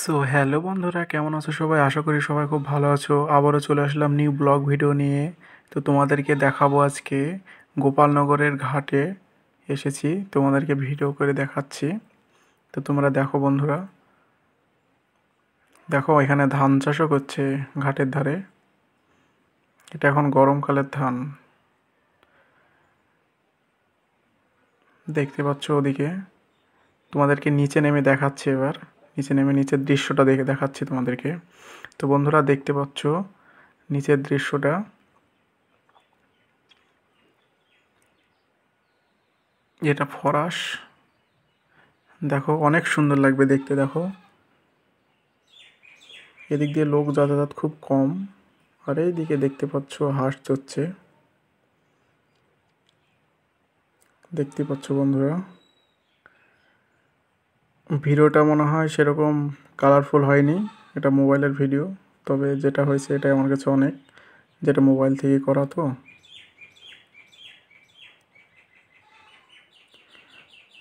So hello বন্ধুরা, কেমন আছো সবাই? আশা করি সবাই খুব ভালো আছো। আবারও চলে আসলাম নিউ ব্লগ ভিডিও নিয়ে। তো তোমাদেরকে দেখাবো আজকে গোপালনগরের ঘাটে এসেছি, তোমাদেরকে ভিডিও করে দেখাচ্ছি। তো তোমরা দেখো বন্ধুরা, দেখো এখানে ধান চাষও করছে ঘাটের ধারে। এটা এখন গরমকালের ধান, দেখতে পাচ্ছ ওদিকে। তোমাদেরকে নিচে নেমে দেখাচ্ছি এবার, নিচে নেমে নিচের দৃশ্যটা দেখে দেখাচ্ছি তোমাদেরকে। তো বন্ধুরা দেখতে পাচ্ছ নিচের দৃশ্যটা, এটা ফরাস। দেখো অনেক সুন্দর লাগবে দেখতে, দেখো এদিক দিয়ে লোক যাতায়াত খুব কম। আর এইদিকে দেখতে পাচ্ছ হাঁস চড়ছে, দেখতে পাচ্ছ বন্ধুরা। ভিডিওটা মনে হয় সেরকম কালারফুল হয়নি, এটা মোবাইলের ভিডিও। তবে যেটা হয়েছে এটা আমার কাছে অনেক, যেটা মোবাইল থেকে করা। তো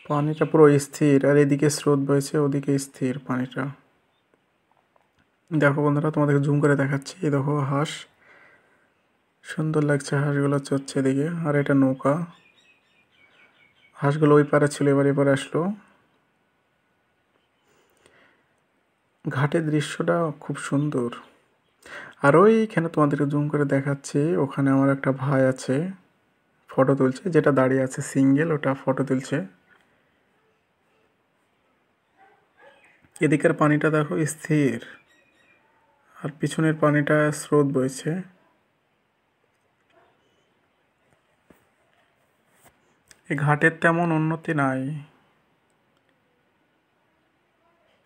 পানিটা পুরো স্থির, আর এদিকে স্রোত বইছে, ওদিকে স্থির পানিটা। দেখো বন্ধুরা, তোমাদেরকে জুম করে দেখাচ্ছি। এই দেখো হাঁস, সুন্দর লাগছে হাঁসগুলো চড়ছে এদিকে। আর এটা নৌকা, হাঁসগুলো ওই পারে ছিল, এবার এপারে আসলো। ঘাটের দৃশ্যটা খুব সুন্দর। আর ওইখানে তোমাদেরকে জুম করে দেখাচ্ছি, ওখানে আমার একটা ভাই আছে, ফটো তুলছে। যেটা দাঁড়িয়ে আছে সিঙ্গেল, ওটা ফটো তুলছে। এদিকের পানিটা দেখো স্থির, আর পিছনের পানিটা স্রোত বইছে। এই ঘাটের তেমন উন্নতি নাই।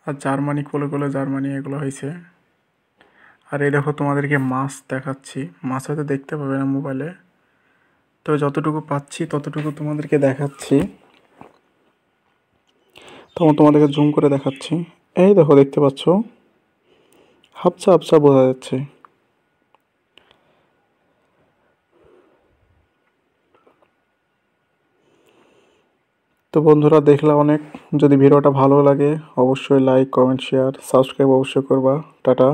আর জার্মানি, কোলে কোলে জার্মানি এগুলো হয়েছে। আর এই দেখো তোমাদেরকে মাছ দেখাচ্ছি, মাছ হয়তো দেখতে পাবে না মোবাইলে, তো যতটুকু পাচ্ছি ততটুকু তোমাদেরকে দেখাচ্ছি। তখন তোমাদেরকে জুম করে দেখাচ্ছি। এই দেখো দেখতে পাচ্ছ, হাফসা হাফসা বোঝা যাচ্ছে। তো বন্ধুরা দেখলা অনেক। যদি ভিডিওটা ভালো লাগে অবশ্যই লাইক, কমেন্ট, শেয়ার, সাবস্ক্রাইব অবশ্যই করবা। টাটা।